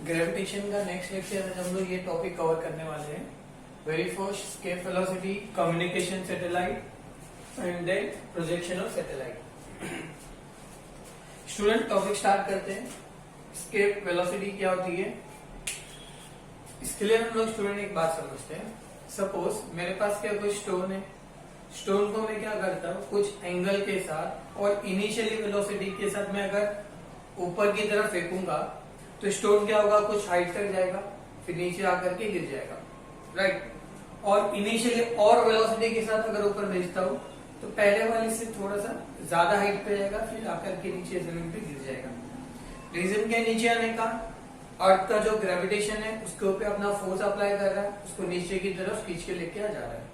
Gravitation का next lecture में हम लोग ये टॉपिक कवर करने वाले हैं। Very first escape velocity, communication satellite and then projection of satellite. Student topic start करते हैं। स्केप वेलोसिटी क्या होती है, इसके लिए हम लोग स्टूडेंट एक बात समझते हैं। सपोज मेरे पास क्या कोई स्टोन है, स्टोन को मैं क्या करता हूँ कुछ एंगल के साथ और इनिशियली वेलोसिटी के साथ मैं अगर ऊपर की तरफ फेंकूंगा तो स्टोन क्या होगा, कुछ हाइट तक जाएगा, फिर नीचे आकर के गिर जाएगा, राइट। और इनिशियली और वेलोसिटी के साथ अगर ऊपर भेजता हूँ तो पहले वाले से थोड़ा सा ज्यादा हाइट पे जाएगा, फिर आकर के नीचे जमीन पे गिर जाएगा। रीजन क्या है नीचे आने का, अर्थ का जो ग्रेविटेशन है उसके ऊपर अपना फोर्स अप्लाई कर रहा है, उसको नीचे की तरफ खींच के लेके आ जा रहा है।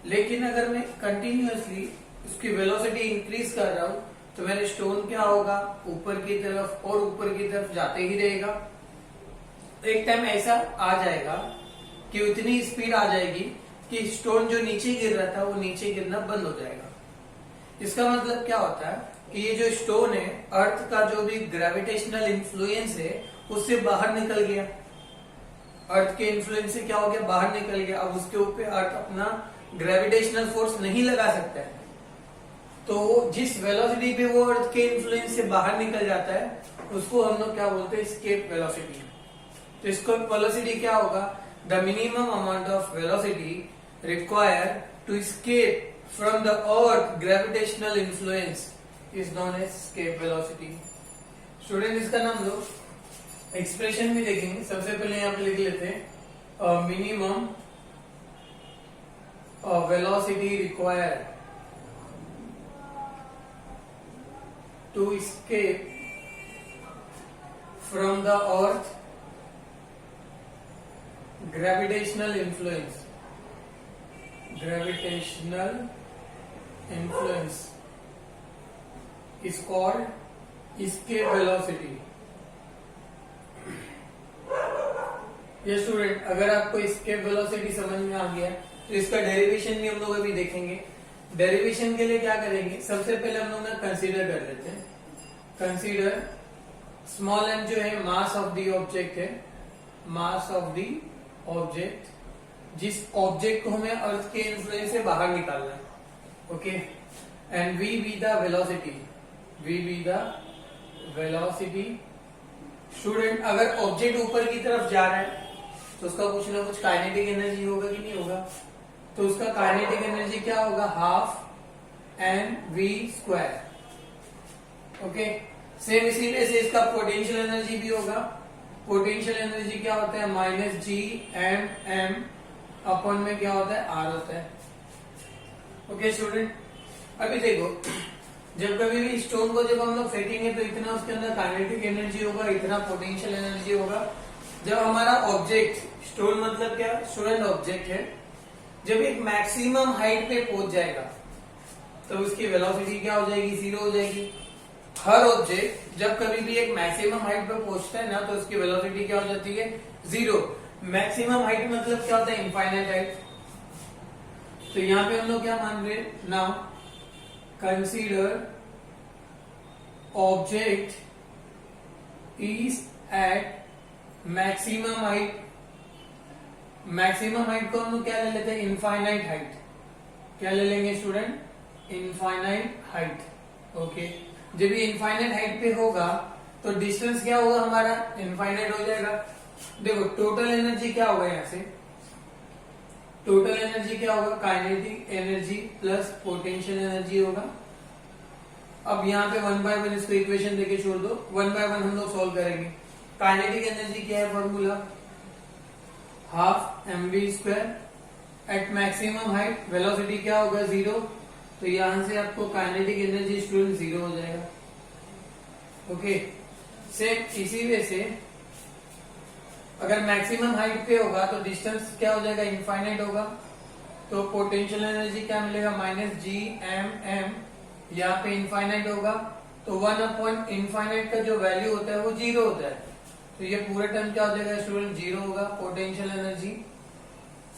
लेकिन अगर मैं कंटिन्यूअसली उसकी वेलोसिटी इंक्रीज कर रहा हूं तो मेरे स्टोन क्या होगा, ऊपर की तरफ और ऊपर की तरफ जाते ही रहेगा। एक टाइम ऐसा आ जाएगा कि उतनी स्पीड आ जाएगी कि स्टोन जो नीचे गिर रहा था वो नीचे गिरना बंद हो जाएगा। इसका मतलब क्या होता है कि ये जो स्टोन है, अर्थ का जो भी ग्रेविटेशनल इन्फ्लुएंस है उससे बाहर निकल गया। अर्थ के इन्फ्लुएंस से क्या हो गया, बाहर निकल गया। अब उसके ऊपर अर्थ अपना ग्रेविटेशनल फोर्स नहीं लगा सकता है, तो जिस वेलोसिटी पे वो अर्थ के इन्फ्लुएंस से बाहर निकल जाता है उसको हम लोग क्या बोलते हैं, एस्केप वेलोसिटी। तो इसको वेलोसिटी क्या होगा, the minimum amount of velocity required to escape from the earth gravitational influence is known as escape velocity. Student इसका नाम लो, एक्सप्रेशन भी देखेंगे। सबसे पहले यहाँ पे लिख लेते हैं minimum velocity required to escape from the earth gravitational influence is called escape velocity। ये स्टूडेंट अगर आपको escape velocity समझ में आ गया तो इसका डेरिवेशन भी हम लोग अभी देखेंगे। डेरिवेशन के लिए क्या करेंगे, सबसे पहले हम लोग ना कंसीडर कर लेते हैं। कंसीडर स्मॉल एम जो है मास ऑफ द ऑब्जेक्ट है, मास ऑफ द ऑब्जेक्ट, जिस ऑब्जेक्ट को हमें अर्थ के इन्फ्लुएंस से बाहर निकालना है, okay. And v be the velocity, v be the velocity. Student अगर ऑब्जेक्ट ऊपर की तरफ जा रहा है तो उसका कुछ ना कुछ काइनेटिक एनर्जी होगा कि नहीं होगा, तो उसका काइनेटिक एनर्जी क्या होगा, half n v square, okay. Same इसीलिए से इसका पोटेंशियल एनर्जी भी होगा। पोटेंशियल एनर्जी क्या होता है, minus G M m upon में क्या होता है, आर होता है, ओके स्टूडेंट। अभी देखो, जब कभी भी स्टोन को जब हम लोग फेंकेंगे तो इतना उसके अंदर काइनेटिक एनर्जी होगा, इतना पोटेंशियल एनर्जी होगा। जब हमारा ऑब्जेक्ट, स्टोन मतलब क्या, स्टूडेंट ऑब्जेक्ट है, जब एक मैक्सिमम हाइट पे पहुंच जाएगा तो उसकी वेलोसिटी क्या हो जाएगी, जीरो हो जाएगी। हर ऑब्जेक्ट जब कभी भी एक मैक्सिमम हाइट पे पहुंचता है ना तो उसकी वेलोसिटी क्या हो जाती है, जीरो। मैक्सिमम हाइट मतलब क्या होता है, इनफाइनाइट हाइट। तो यहाँ पे हम लोग क्या मान रहे हैं, now consider object is at maximum height. Maximum height को हम लोग क्या ले लेते हैं, इनफाइनाइट हाइट। क्या ले लेंगे स्टूडेंट, इनफाइनाइट हाइट, ओके। जब ये इनफाइनाइट हाइट पे होगा तो डिस्टेंस क्या होगा हमारा, इनफाइनाइट हो जाएगा। देखो टोटल एनर्जी क्या होगा, यहाँ से टोटल एनर्जी क्या होगा, kinetic energy plus potential energy होगा। अब यहाँ पे 1 by 1 इसको इक्वेशन देके छोड़ दो, 1 by 1 हम लोग सॉल्व करेंगे। काइनेटिक एनर्जी क्या है, formula half m v square. At maximum height velocity क्या होगा, जीरो, तो यहां से आपको काइनेटिक एनर्जी स्टूडेंट जीरो हो जाएगा, ओके। सेम इसी वे से अगर मैक्सिमम हाइट पे होगा तो डिस्टेंस क्या हो जाएगा, इनफाइनाइट होगा, तो पोटेंशियल एनर्जी क्या मिलेगा, माइनस जी एम एम। यहाँ पे इनफाइनाइट होगा तो 1 अपॉन इनफाइनाइट का जो वैल्यू होता है वो जीरो होता है, तो ये पूरे टर्म क्या हो जाएगा स्टूडेंट, जीरो होगा। Potential energy,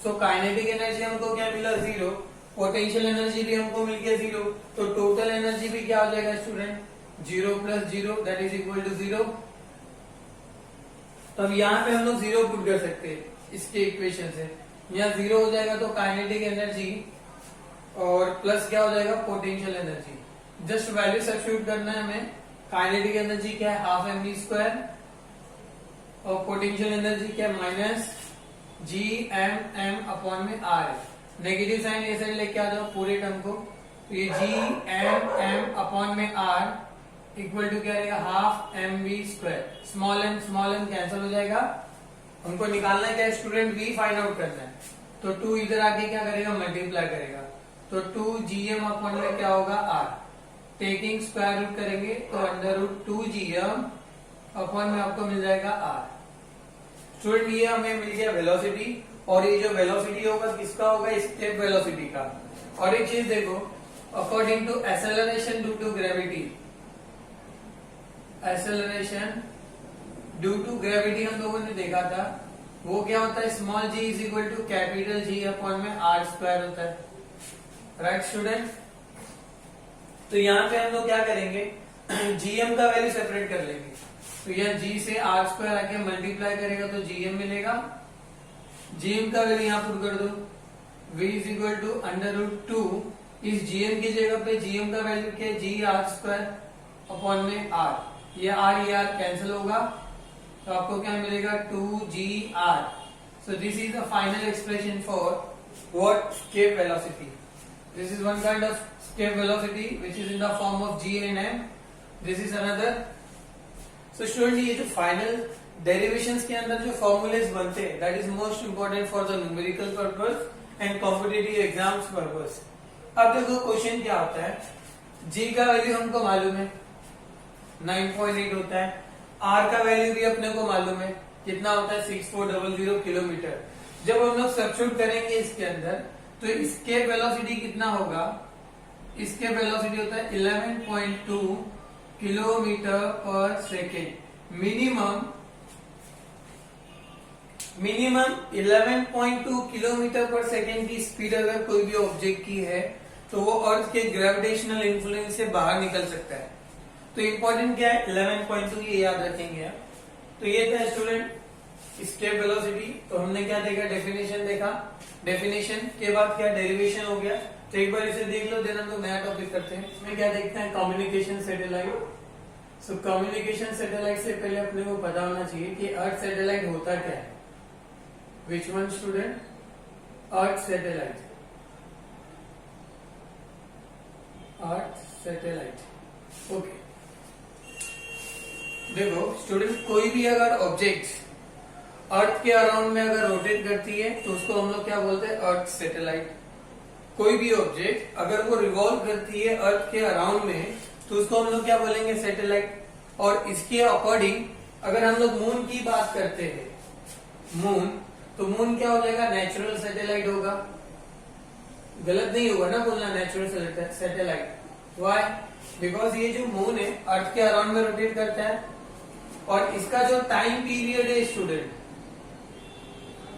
so kinetic energy हमको क्या मिला, जीरो। पोटेंशियल एनर्जी भी हमको मिल गया जीरो, तो टोटल एनर्जी भी क्या हो जाएगा student, zero plus zero that is equal to zero. तो अब यहाँ पे हम लोग 0 पुट कर सकते हैं इसके इक्वेशन से। यहाँ 0 हो जाएगा तो काइनेटिक एनर्जी और प्लस क्या हो जाएगा potential energy. Just value substitute करना है हमें। काइनेटिक एनर्जी क्या है हाफ mv² और पोटेंशियल एनर्जी क्या है माइनस Gm/m/r। नेगेटिव साइन ये साइड लेके आ जाओ पूरे टर्म को, तो ये Gm/m/r इक्वल टू क्या रहेगा half mv²। Small M cancel हो जाएगा। हमको निकालना है क्या स्टूडेंट v फाइंड आउट करना है, तो 2 इधर आके क्या करेगा मल्टीप्लाई करेगा, तो 2Gm में क्या होगा r। टेकिंग स्क्वायर रूट करेंगे तो √2Gm में आपको मिल जाएगा r। स्टूडेंट ये हमें मिल गया वेलोसिटी, और ये जो वेलोसिटी होगा किसका होगा स्टेप वेलोसिटी का। और एक चीज देखो according to acceleration due to gravity, acceleration due to gravity हम लोगों ने देखा था वो क्या होता है small g is equal to capital G में r² होता है। राइट स्टूडेंट, तो यहाँ पे हम लोग क्या करेंगे Gm का वैल्यू सेपरेट कर लेंगे, तो यह G से r² आके मल्टीप्लाई करेगा तो Gm मिलेगा। Gm का वैल्यू यहाँ पुट कर दो, v इज इक्वल टू √2 इस Gm की जगह पे Gm का वैल्यू क्या है Gr² में r। ये r कैंसिल होगा तो आपको क्या मिलेगा 2Gr। So this is the final expression for what escape velocity. This is one kind of escape velocity which is in the form of G and m। This is another. So student ये जो final derivations के अंदर जो formulas बनते हैं that is most important for the numerical purpose and competitive exams purpose. अब देखो question क्या होता है, G का वैल्यू हमको मालूम है 9.8 होता है, R का वैल्यू भी अपने को मालूम है कितना होता है 6400 किलोमीटर। जब हम लोग सब्स्टिट्यूट करेंगे इसके अंदर तो इसके वेलोसिटी कितना होगा, इसके वेलोसिटी होता है 11.2 किलोमीटर पर सेकेंड। मिनिमम 11.2 किलोमीटर पर सेकेंड की स्पीड अगर कोई भी ऑब्जेक्ट की है तो वो अर्थ के ग्रेविटेशनल इन्फ्लुएंस से बाहर निकल सकता है। तो इंपॉर्टेंट क्या है 11.2, ये याद रखेंगे आप। तो ये था स्टूडेंट स्टेप वेलोसिटी। तो हमने क्या देखा डेफिनेशन देखा, डेफिनेशन के बाद क्या डेरिवेशन हो गया। तो एक बार इसे देख लो, देन हम लोग नया टॉपिक करते हैं। इसमें क्या देखते हैं communication satellite. So communication satellite से पहले अपने को पता होना चाहिए कि अर्थ सैटेलाइट होता क्या है। Which one student, earth satellite, earth satellite. Okay देखो स्टूडेंट कोई भी अगर ऑब्जेक्ट अर्थ के अराउंड में अगर रोटेट करती है तो उसको हम लोग क्या बोलते हैं अर्थ सैटेलाइट। कोई भी ऑब्जेक्ट अगर वो रिवॉल्व करती है अर्थ के अराउंड में तो उसको हम लोग क्या बोलेंगे सैटेलाइट। और इसके अकॉर्डिंग अगर हम लोग मून की बात करते हैं, मून, तो मून क्या हो जाएगा नेचुरल सैटेलाइट होगा। गलत नहीं होगा ना बोलना नेचुरल सैटेलाइट। व्हाई? बिकॉज ये जो मून है अर्थ के अराउंड में रोटेट करता है और इसका जो टाइम पीरियड है स्टूडेंट,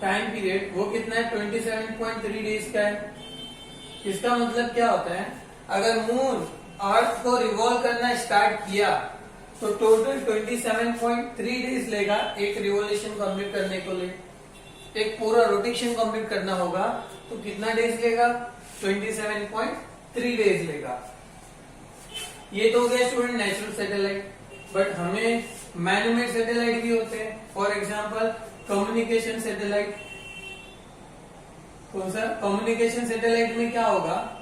टाइम पीरियड वो कितना है 27.3 डेज का है। इसका मतलब क्या होता है अगर मून अर्थ को रिवॉल्व करना स्टार्ट किया तो टोटल 27.3 डेज लेगा एक रिवॉल्यूशन कंप्लीट करने को लिए। एक पूरा रोटेशन कंप्लीट करना होगा तो कितना डेज लेगा 27.3 डेज लेगा। ये तो हो गया स्टूडेंट नेचुरल सैटेलाइट। बट हमें मैनमेड सैटेलाइट भी होते हैं, फॉर एग्जांपल कम्युनिकेशन सैटेलाइट। कौन सा? कम्युनिकेशन सैटेलाइट में क्या होगा,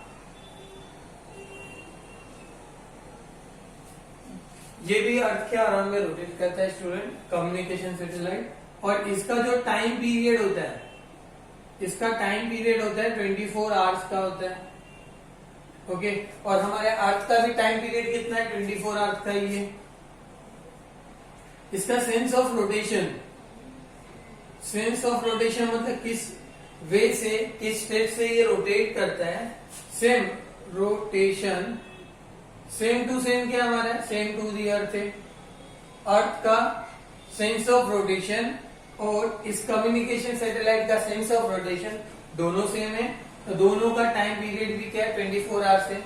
ये भी अर्थ के अराउंड में रोटेट करता है स्टूडेंट कम्युनिकेशन सैटेलाइट। और इसका जो टाइम पीरियड होता है, इसका टाइम पीरियड होता है 24 आवर्स का होता है। ओके और हमारे अर्थ का भी टाइम पीरियड कितना है 24 आवर्स का ही है। इसका sense of rotation, sense of rotation मतलब किस वे से, किस स्टेप से ये रोटेट करता है। Same rotation, same to same क्या हमारा सेम टू दी अर्थ है। अर्थ का सेंस ऑफ रोटेशन और इस कम्युनिकेशन सैटेलाइट का सेंस ऑफ रोटेशन दोनों सेम है, तो दोनों का टाइम पीरियड भी क्या है 24 आवर्स है।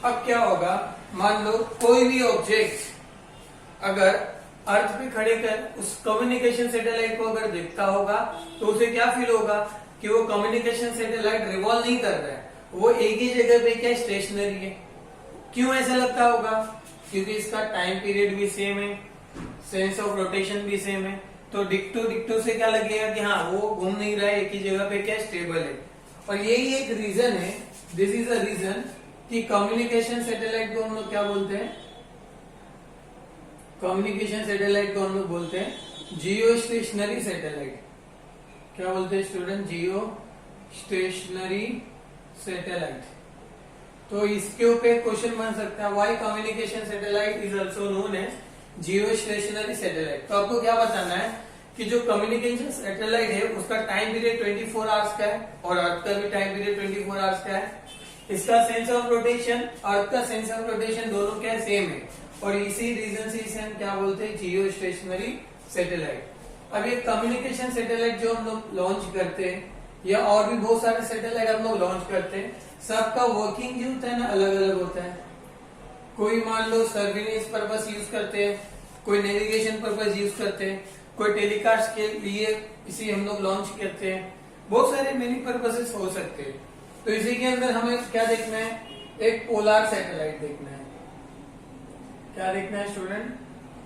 अब क्या होगा, मान लो कोई भी ऑब्जेक्ट अगर अर्थ पे खड़े कर उस कम्युनिकेशन सैटेलाइट को अगर देखता होगा तो उसे क्या फील होगा कि वो कम्युनिकेशन सैटेलाइट रिवॉल्व नहीं कर रहा है, वो एक ही जगह पे क्या स्टेशनरी है। क्यों ऐसा लगता होगा? क्योंकि इसका टाइम पीरियड भी सेम है, सेंस ऑफ रोटेशन भी सेम है, तो डिक्टो से क्या लगेगा कि हाँ वो घूम नहीं रहा है, एक ही जगह पे क्या स्टेबल है। और यही एक रीजन है, दिस इज अ रीजन कि कम्युनिकेशन सैटेलाइट को हम लोग क्या बोलते हैं, कम्युनिकेशन सैटेलाइट को हम लोग बोलते हैं जियो स्टेशनरी सैटेलाइट। क्या बोलते हैं स्टूडेंट? जियो स्टेशनरी सैटेलाइट। तो इसके ऊपर क्वेश्चन बन सकता है, why communication satellite is also known as geo stationary satellite. तो आपको क्या बताना है कि जो कम्युनिकेशन सैटेलाइट है उसका टाइम पीरियड 24 आवर्स का है और अर्थ का भी टाइम पीरियड 24 आवर्स का है। इसका सेंस ऑफ रोटेशन, अर्थ का सेंस ऑफ रोटेशन दोनों क्या सेम है, और इसी रीजन से इसे हम क्या बोलते हैं, जियो स्टेशनरी सैटेलाइट। अब ये कम्युनिकेशन सैटेलाइट जो हम लोग लॉन्च करते हैं या और भी बहुत सारे सैटेलाइट हम लोग लॉन्च करते हैं, सबका वर्किंग जो होता है ना अलग अलग होता है। कोई मान लो सर्विलेंस पर्पस यूज करते हैं, कोई नेविगेशन पर्पस यूज करते हैं, कोई टेलीकास्ट के लिए इसे हम लोग लॉन्च करते हैं, बहुत सारे मेनी पर्पसेस हो सकते हैं। तो इसी के अंदर हमें क्या देखना है, एक पोलार सैटेलाइट देखना है। क्या देखना है स्टूडेंट?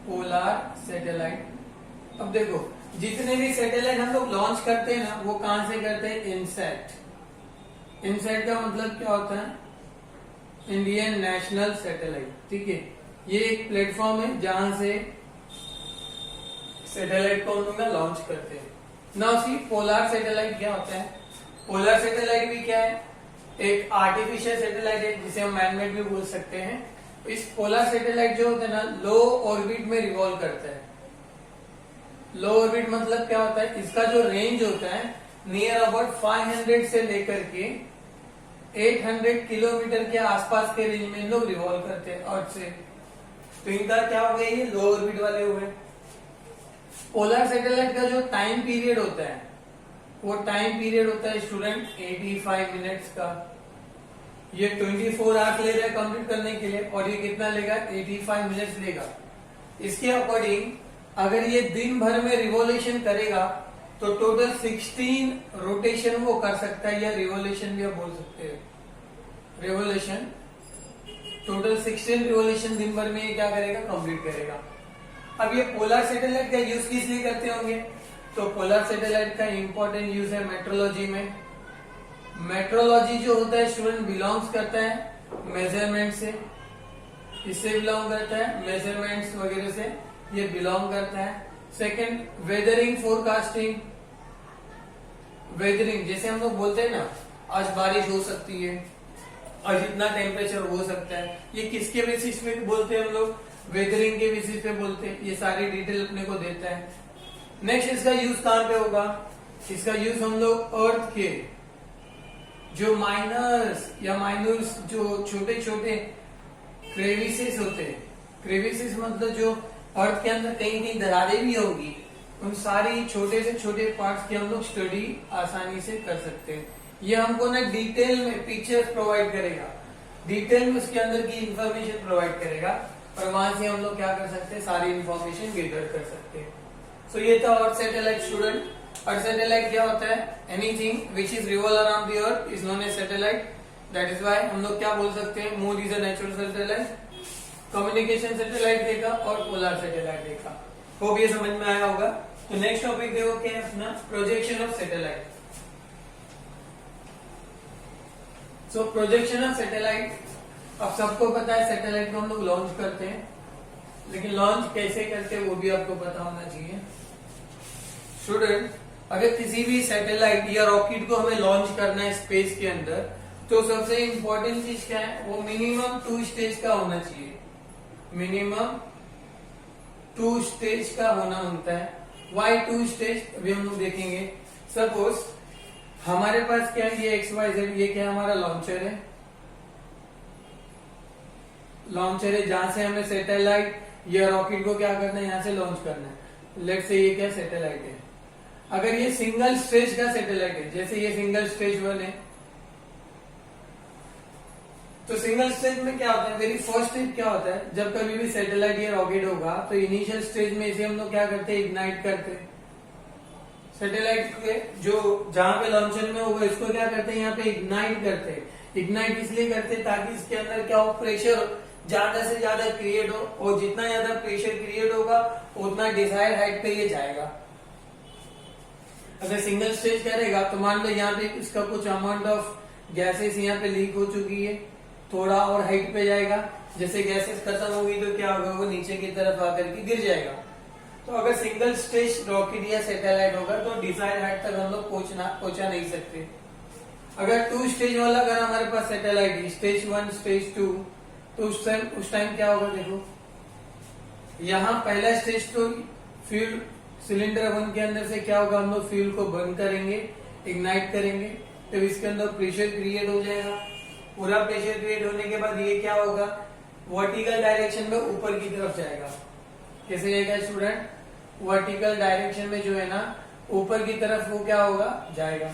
Polar satellite. अब देखो जितने भी सैटेलाइट हम लोग लॉन्च करते हैं ना वो कहां से करते हैं, इनसैट। इनसैट का मतलब क्या होता है, इंडियन नेशनल सैटेलाइट, ठीक है। ये एक प्लेटफॉर्म है जहां से सैटेलाइट को हम लोग लॉन्च करते हैं। नाउ सी पोलार सैटेलाइट क्या होता है? पोलर सैटेलाइट भी क्या है, एक आर्टिफिशियल सैटेलाइट है जिसे हम मैनमेड भी बोल सकते हैं। इस पोलर सैटेलाइट जो होता है ना लो ऑर्बिट में रिवॉल्व करता है। लो ऑर्बिट मतलब क्या होता है, इसका जो रेंज होता है नियर अबाउट 500 से लेकर के 800 किलोमीटर के आसपास के रेंज में लोग रिवॉल्व करते हैं अर्थ से। तो इनका क्या हो गया, ये लो ऑर्बिट वाले हुए। पोलर सैटेलाइट का जो टाइम पीरियड होता है वो टाइम पीरियड होता है स्टूडेंट 85 मिनट्स का। ये 24 आवर्स ले रहा है कंप्लीट करने के लिए और ये कितना लेगा, 85 मिनट्स लेगा। इसके अकॉर्डिंग अगर ये दिन भर में रिवोल्यूशन करेगा तो टोटल 16 रोटेशन वो कर सकता है, या रिवोल्यूशन भी आप बोल सकते हैं। रिवोल्यूशन टोटल 16 रिवोल्यूशन दिन भर में ये क्या करेगा, कंप्लीट करेगा। अब ये पोलर सैटेलाइट का यूज किस लिए करते होंगे, तो पोलर सैटेलाइट का इंपॉर्टेंट यूज है मेट्रोलॉजी में। मेट्रोलॉजी जो होता है स्टूडेंट बिलोंग्स करता है मेजरमेंट से, इससे बिलोंग करता है, मेजरमेंट्स वगैरह से ये बिलोंग करता है। Second weathering forecasting. वेदरिंग जैसे हम लोग बोलते हैं ना आज बारिश हो सकती है, आज इतना टेम्परेचर हो सकता है, ये किसके बेसिस पे बोलते हैं हम लोग, वेदरिंग के बेसिस पे बोलते हैं। ये सारी डिटेल अपने को देता है। नेक्स्ट इसका यूज कहां पे होगा, इसका यूज हम लोग अर्थ के जो माइनर्स या माइनर्स जो छोटे छोटे क्रेविसेस होते हैं, क्रेविसेस मतलब जो अर्थ के अंदर कहीं कहीं दरारें भी होगी, उन सारी छोटे से छोटे पार्ट्स की हम लोग स्टडी आसानी से कर सकते हैं। ये हमको ना डिटेल में पिक्चर्स प्रोवाइड करेगा, डिटेल में उसके अंदर की इंफॉर्मेशन प्रोवाइड करेगा और वहां से हम लोग क्या कर सकते हैं, सारी इंफॉर्मेशन गैदर कर सकते हैं। सो ये था earth satellite student. Earth satellite क्या होता है, anything which is revolve around the earth is known as satellite. That is why हम लोग क्या बोल सकते हैं, moon is a natural satellite. Communication satellite देखा और पोलर सैटेलाइट देखा, होप ये समझ में आया होगा। तो नेक्स्ट टॉपिक देखो क्या है अपना, projection of satellite. So projection of satellite, अब सबको पता है सैटेलाइट को हम लोग लॉन्च करते हैं, लेकिन लॉन्च कैसे करते हैं वो भी आपको पता होना चाहिए। स्टूडेंट अगर किसी भी सैटेलाइट या रॉकेट को हमें लॉन्च करना है स्पेस के अंदर, तो सबसे इंपॉर्टेंट चीज क्या है, वो मिनिमम 2 स्टेज का होना चाहिए। मिनिमम 2 स्टेज का होना होता है। वाई 2 स्टेज, अभी हम लोग देखेंगे। सपोज हमारे पास क्या है, ये XYZ, ये क्या हमारा लॉन्चर है, लॉन्चर है जहां से हमें सैटेलाइट या रॉकेट को क्या करना है, यहां से लॉन्च करना है। लेट्स से ये क्या सैटेलाइट है। अगर ये सिंगल स्टेज का सैटेलाइट है, जैसे ये सिंगल स्टेज 1 है, तो सिंगल स्टेज में क्या होता है, वेरी फर्स्ट स्टेज क्या होता है, जब कभी भी सैटेलाइट या रॉकेट होगा तो इनिशियल स्टेज में इसे हम लोग क्या करते हैं, इग्नाइट करते हैं। सैटेलाइट के जो जहां पे लॉन्चर में होगा इसको क्या करते हैं, यहाँ पे इग्नाइट करते हैं। इग्नाइट इसलिए करते हैं ताकि इसके अंदर क्या हो, प्रेशर ज्यादा से ज्यादा क्रिएट हो, और जितना ज्यादा प्रेशर क्रिएट होगा उतना डिजायर हाइट पे ये जाएगा। अगर सिंगल स्टेज करेगा तो मान लो यहाँ पे इसका कुछ अमाउंट ऑफ गैसेस यहाँ पे लीक हो चुकी है, थोड़ा और हाइट पे जाएगा, जैसे गैसेस खत्म होगी तो क्या होगा, वो नीचे की तरफ आकर के गिर जाएगा। तो अगर सिंगल स्टेज रॉकेट या सैटेलाइट होगा तो डिजायर हाइट तक हम लोग पहुंचा नहीं सकते। अगर 2 स्टेज वाला अगर हमारे पास सैटेलाइट है, स्टेज 1 स्टेज 2, तो उस टाइम क्या होगा, देखो यहाँ पहला स्टेज तो फ्यूल सिलेंडर 1 के अंदर से क्या होगा, हम लोग फ्यूल को बर्न करेंगे, इग्नाइट करेंगे, तो इसके अंदर प्रेशर क्रिएट हो जाएगा। पूरा प्रेशर क्रिएट होने के बाद ये क्या होगा, वर्टिकल डायरेक्शन में ऊपर की तरफ जाएगा। कैसे जाएगा स्टूडेंट, वर्टिकल डायरेक्शन में जो है ना ऊपर की तरफ वो क्या होगा, जाएगा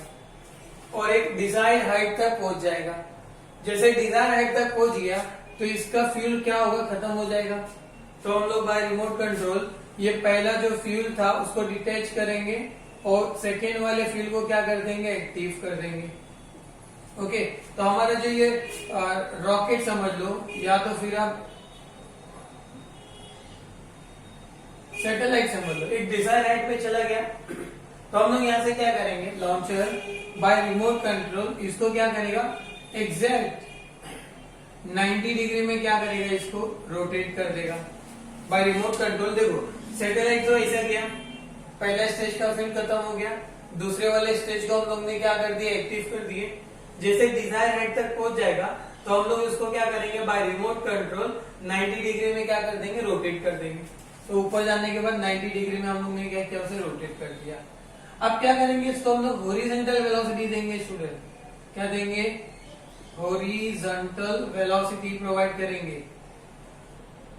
और एक डिजायर्ड हाइट तक पहुंच जाएगा। जैसे डिजायर्ड हाइट तक पहुंच गया तो इसका फ्यूल क्या होगा, खत्म हो जाएगा। तो हम लोग बाय रिमोट कंट्रोल ये पहला जो फ्यूल था उसको डिटैच करेंगे और सेकेंड वाले फ्यूल को क्या कर देंगे, एक्टिव कर देंगे। ओके, तो हमारा जो ये रॉकेट समझ लो या तो फिर आप सैटेलाइट समझ लो, एक डिजायर हाइट पे चला गया तो हम लोग यहाँ से क्या करेंगे, लॉन्चर बाय रिमोट कंट्रोल इसको क्या करेगा, एग्जैक्ट 90 डिग्री में क्या करेगा, इसको रोटेट कर देगा बाय रिमोट कंट्रोल। देखो सैटेलाइट तो ऐसा किया, पहला स्टेज का फिर खत्म हो गया, दूसरे वाले स्टेज को हम लोग ने क्या कर दिया, एक्टिव कर दिए। जैसे डिजायर हाइट तक पहुंच जाएगा तो हम लोग इसको क्या करेंगे, बाय रिमोट कंट्रोल 90 डिग्री में क्या कर देंगे, रोटेट कर देंगे। तो ऊपर जाने के बाद 90 डिग्री में हम लोग ने क्या किया, उसे रोटेट कर दिया। अब क्या करेंगे, इसको हम लोग हॉरिजॉन्टल वेलोसिटी देंगे स्टूडेंट, क्या देंगे, हॉरिजॉन्टल वेलोसिटी प्रोवाइड करेंगे।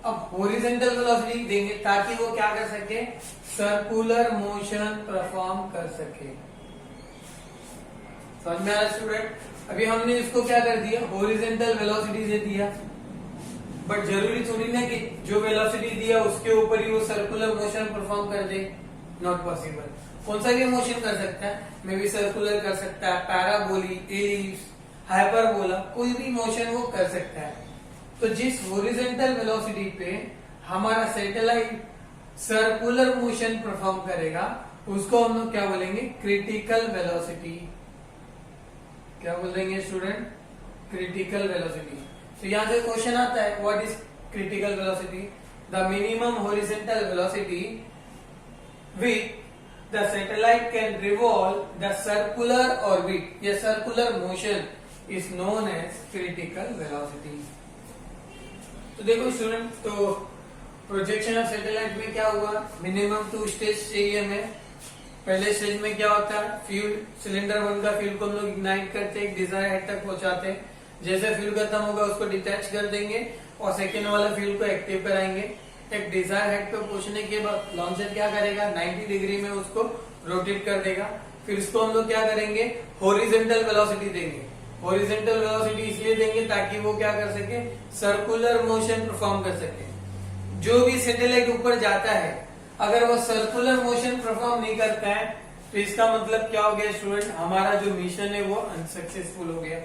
अब हॉरिजॉन्टल वेलोसिटी देंगे ताकि वो क्या कर सके, सर्कुलर मोशन परफॉर्म कर सके। समझ में आ रहा स्टूडेंट, अभी हमने इसको क्या कर दिया, हॉरिजॉन्टल वेलोसिटी दे दिया, बट जरूरी थोड़ी ना कि जो वेलोसिटी दिया उसके ऊपर ही वो सर्कुलर मोशन परफॉर्म कर दे, नॉट पॉसिबल। कौन सा भी मोशन कर सकता है, मे बी सर्कुलर कर सकता है, पैराबोलिक, एलिप्स, हाइपरबोला, कोई भी मोशन वो कर सकता है। तो जिस हॉरिजॉन्टल वेलोसिटी पे हमारा सैटेलाइट सर्कुलर मोशन परफॉर्म करेगा उसको हम लोग क्या बोलेंगे, क्रिटिकल वेलोसिटी। क्या बोलेंगे स्टूडेंट, क्रिटिकल वेलोसिटी। तो यहां से क्वेश्चन आता है, what is critical velocity, the minimum horizontal velocity with the satellite can revolve the circular orbit, या circular motion is known as critical velocity। तो देखो स्टूडेंट, तो प्रोजेक्शन ऑफ सैटेलाइट में क्या हुआ, मिनिमम 2 स्टेज चाहिए हमें। पहले स्टेज में क्या होता है, फ्यूल सिलेंडर 1 का फ्यूल को हम लोग इग्नाइट करते हैं, डिजायर हाइट तक पहुंचाते हैं। जैसे फ्यूल खत्म होगा उसको डिटैच कर देंगे और सेकेंड वाला फ्यूल को एक्टिव कराएंगे। एक डिजायर हाइट पे पहुंचने के बाद लॉन्चर क्या करेगा, 90 डिग्री में उसको रोटेट कर देगा। फिर इसको हम लोग क्या करेंगे, हॉरिजॉन्टल वेलोसिटी देंगे। हॉरिजॉन्टल वेलोसिटी इसलिए देंगे ताकि वो क्या कर सके, सर्कुलर मोशन परफॉर्म कर सके। जो भी सैटेलाइट ऊपर जाता है अगर वो सर्कुलर मोशन परफॉर्म नहीं करता है तो इसका मतलब क्या हो गया स्टूडेंट, हमारा जो मिशन है वो अनसक्सेसफुल हो गया।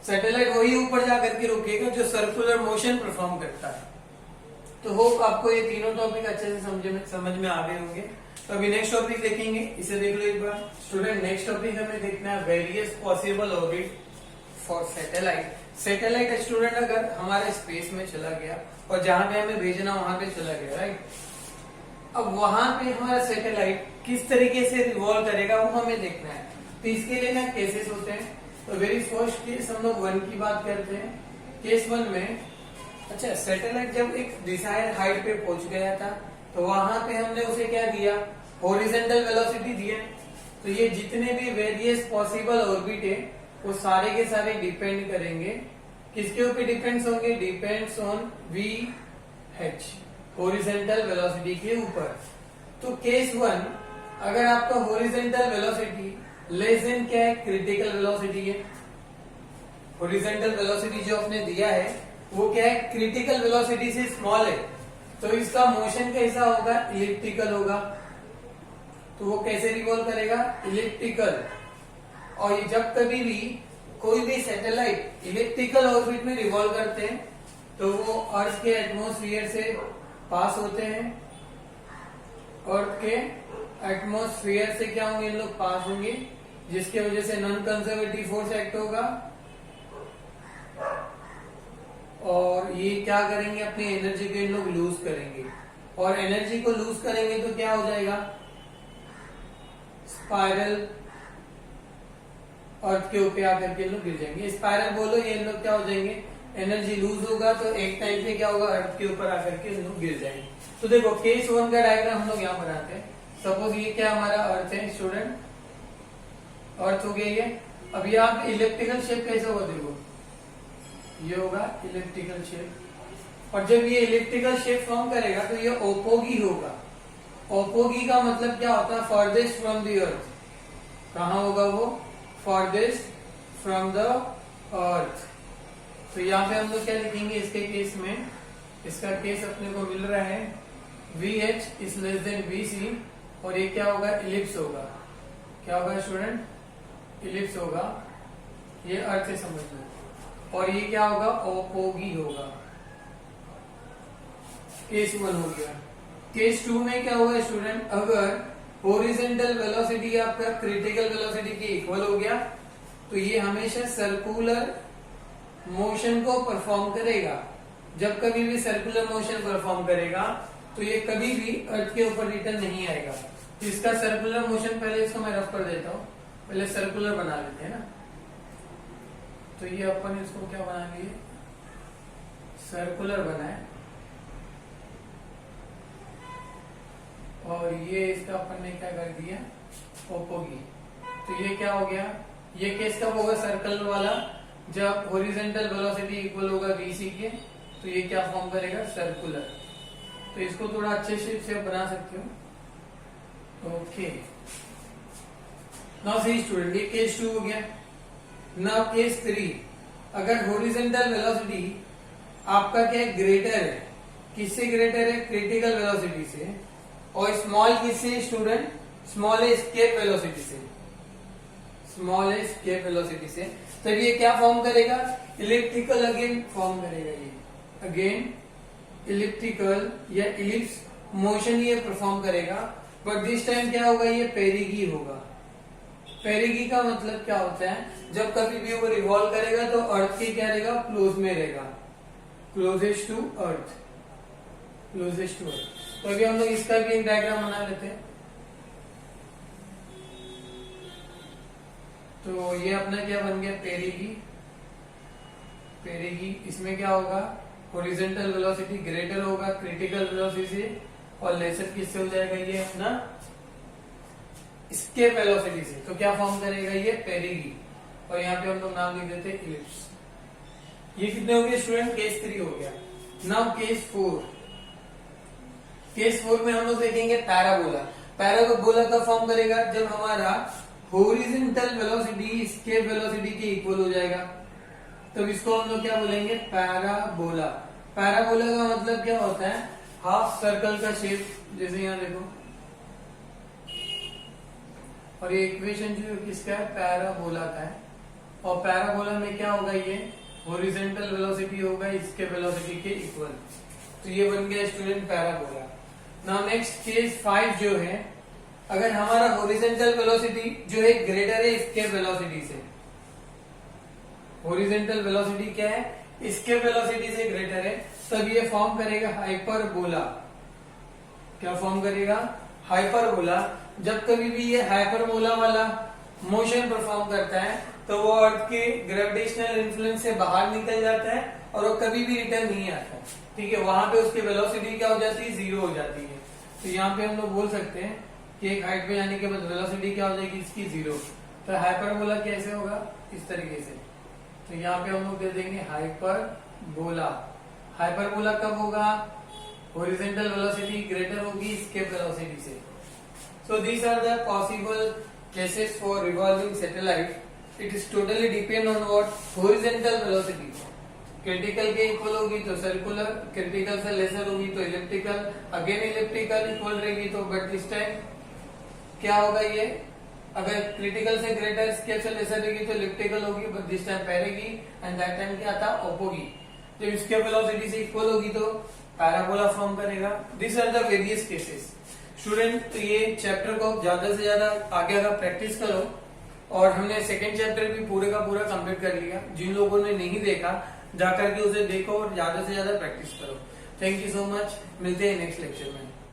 सैटेलाइट वही ऊपर जाकर के रुकेगा जो सर्कुलर मोशन परफॉर्म करता है। तो होप आपको ये तीनों टॉपिक अच्छे से समझ में आ गए होंगे। तो अभी नेक्स्ट टॉपिक देखेंगे, इसे देख लो एक बार स्टूडेंट। नेक्स्ट टॉपिक हमें देखना है various possible orbit for satellite. Satellite student अगर हमारे स्पेस में चला गया और जहां पे हमें भेजना वहां पे चला गया, राइट। अब वहां पे हमारा सैटेलाइट किस तरीके से रिवॉल्व करेगा वो हमें देखना है। तो इसके लिए ना केसेस होते हैं। तो वेरी फर्स्ट केस हम लोग 1 की बात करते हैं। केस 1 में अच्छा, सैटेलाइट जब एक डिजायर्ड हाइट पे पहुंच गया था तो वहां पे हमने उसे क्या दिया, हॉरिजॉन्टल वेलोसिटी दिया। तो ये जितने भी वेरियस पॉसिबल ऑर्बिट है वो सारे के सारे डिपेंड करेंगे, किसके ऊपर डिपेंड्स होंगे, depends on VH, horizontal velocity के ऊपर। तो केस 1 अगर आपका हॉरिजॉन्टल वेलोसिटी लेस देन क्या है, क्रिटिकल वेलोसिटी है। हॉरिजॉन्टल वेलोसिटी जो आपने दिया है वो क्या है, क्रिटिकल वेलोसिटी से स्मॉल है, तो इसका मोशन कैसा होगा, इलिप्टिकल होगा। तो वो कैसे रिवॉल्व करेगा, इलिप्टिकल। और ये जब कभी भी कोई भी सैटेलाइट इलिप्टिकल ऑर्बिट में रिवॉल्व करते हैं तो वो अर्थ के एटमॉस्फेयर से पास होते हैं, अर्थ के एटमॉस्फेयर से क्या होंगे, इन लोग पास होंगे, जिसकी वजह से नॉन कंजर्वेटिव फोर्स एक्ट होगा और ये क्या करेंगे, अपनी एनर्जी को इन लोग लूज करेंगे। और एनर्जी को लूज करेंगे तो क्या हो जाएगा, स्पाइरल, अर्थ के ऊपर आकर के इन लोग गिर जाएंगे। स्पाइरल बोलो, ये इन लोग क्या हो जाएंगे, एनर्जी लूज होगा तो एक टाइम पे क्या होगा, अर्थ के ऊपर आकर के इन लोग गिर जाएंगे। तो देखो केस 1 का डायग्राम हम लोग यहाँ बनाते हैं। सपोज ये क्या हमारा अर्थ है स्टूडेंट, अर्थ हो गया ये। अब यहाँ पे इलेक्ट्रिकल शेप कैसा होगा, देखो ये होगा इलेक्ट्रिकल शेप। और जब ये इलेक्ट्रिकल शेप फॉर्म करेगा तो ये ओपोगी होगा। ओपोगी का मतलब क्या होता है, फॉरदेस्ट फ्रॉम द अर्थ। कहाँ होगा वो, फॉरदेस्ट फ्रॉम द अर्थ। तो यहाँ पे हम लोग क्या लिखेंगे इसके केस में, इसका केस अपने को मिल रहा है VH is less than VC, और ये क्या होगा, इलिप्स होगा। क्या होगा स्टूडेंट, इलिप्स होगा, ये अर्थ से समझना। और ये क्या होगा, ओपोगी होगा। केस 1 हो गया। केस 2 में क्या होगा स्टूडेंट, अगर हॉरिजॉन्टल वेलोसिटी आपका क्रिटिकल वेलोसिटी के इक्वल हो गया तो ये हमेशा सर्कुलर मोशन को परफॉर्म करेगा। जब कभी भी सर्कुलर मोशन परफॉर्म करेगा तो ये कभी भी अर्थ के ऊपर रिटर्न नहीं आएगा। तो इसका सर्कुलर मोशन, पहले इसको मैं रफ कर देता हूँ, पहले सर्कुलर बना लेते हैं ना। तो ये अपन इसको क्या बना लिए, सर्कुलर बनाए, और ये इसका अपन ने क्या कर दिया, ओपोगी। तो ये क्या हो गया, ये केस कब होगा सर्कल वाला, जब हॉरिजॉन्टल वेलोसिटी इक्वल होगा VC के, तो ये क्या फॉर्म करेगा, सर्कुलर। तो इसको थोड़ा अच्छे शेप से बना सकते हो। ओके, नाउ सी स्टूडेंट, ये केस 2 हो गया। नाउ केस 3, अगर हॉरिजॉन्टल वेलोसिटी आपका क्या ग्रेटर है, किससे ग्रेटर है, क्रिटिकल वेलोसिटी से, और स्मॉल किससे स्टूडेंट, स्मॉल एस्केप वेलोसिटी से, स्मॉल एस्केप वेलोसिटी से, तब ये क्या फॉर्म करेगा, इलिप्टिकल अगेन फॉर्म करेगा। ये अगेन इलिप्टिकल या इलिप्स मोशन ये परफॉर्म करेगा, बट दिस टाइम क्या होगा, ये पेरिगी होगा। पेरिगी का मतलब क्या होता है, जब कभी भी वो रिवॉल्व करेगा तो अर्थ के क्या रहेगा, क्लोज में रहेगा, closest to earth, closest to earth. तो अभी हम लोग इसका भी एक डायग्राम बना लेते हैं। तो ये अपना क्या बन गया, पेरिगी। पेरिगी, इसमें क्या होगा, हॉरिजॉन्टल वेलोसिटी ग्रेटर होगा क्रिटिकल वेलोसिटी से, और लेसर किससे हो जाएगा, ये अपना एस्केप वेलोसिटी से। तो क्या फॉर्म करेगा, ये पेरिगी, और यहाँ पे हम लोग नाम लिख देते हैं इलिप्स। ये कितने हो गए स्टूडेंट, केस 3 हो गया। Now case 4। केस 4 में हम लोग देखेंगे पैराबोला। पैराबोला का फॉर्म करेगा जब हमारा हॉरिजॉन्टल वेलोसिटी एस्केप वेलोसिटी के इक्वल हो जाएगा, तो इसको हम लोग क्या बोलेंगे, पैराबोला। पैराबोला का मतलब क्या होता है, हाफ सर्कल का शेप, जैसे यहाँ देखो। और ये इक्वेशन जो किसका है, पैराबोला का है। और पैराबोला में क्या होगा, ये हॉरिजॉन्टल वेलोसिटी होगा इसके वेलोसिटी के इक्वल। तो ये बन गया student parabola. Now next case 5 जो है, अगर हमारा हॉरिजॉन्टल वेलोसिटी जो है ग्रेटर है इसके वेलोसिटी से, हॉरिजॉन्टल वेलोसिटी क्या है, इसके वेलोसिटी से ग्रेटर है, तब ये फॉर्म करेगा हाइपरबोला। क्या फॉर्म करेगा, हाइपरबोला। जब कभी भी ये हाइपरबोला वाला मोशन परफॉर्म करता है तो वो अर्थ के ग्रेविटेशनल इन्फ्लुएंस से बाहर निकल जाता है और वो कभी भी रिटर्न नहीं आता। ठीक है, वहां पे उसकी वेलोसिटी क्या हो जाती है, 0 हो जाती है। तो यहाँ पे हम लोग बोल सकते हैं कि एक हाइट पे जाने के बाद वेलोसिटी क्या हो जाएगी इसकी, 0। तो हाइपरबोला कैसे होगा, इस तरीके से। तो यहाँ पे हम लोग दे देंगे हाइपरबोला। हाइपरबोला कब होगा, हॉरिजॉन्टल वेलोसिटी ग्रेटर होगी एस्केप वेलोसिटी से। So these are the possible cases for revolving satellite. It is totally depend on what horizontal velocity. Critical के इक्वल होगी तो सर्कुलर, क्रिटिकल से लेसर होगी तो इलिप्टिकल, अगेन इलिप्टिकल इक्वल रहेगी तो, बट दिस टाइम क्या होगा ये, अगर क्रिटिकल से ग्रेटर स्केप से लेसर रहेगी तो इलिप्टिकल होगी, बट दिस टाइम पैरेगी, एंड दैट टाइम क्या था, ओपोगी। जब इसके वेलोसिटी से इक्वल होगी तो पैराबोला फॉर्म करेगा। This are the various cases. Student, तो ये चैप्टर को ज्यादा से ज्यादा आगे अगर प्रैक्टिस करो, और हमने सेकेंड चैप्टर भी पूरे का पूरा कंप्लीट कर लिया। जिन लोगों ने नहीं देखा जाकर के उसे देखो और ज्यादा से ज्यादा प्रैक्टिस करो। थैंक यू सो मच, मिलते हैं नेक्स्ट लेक्चर में।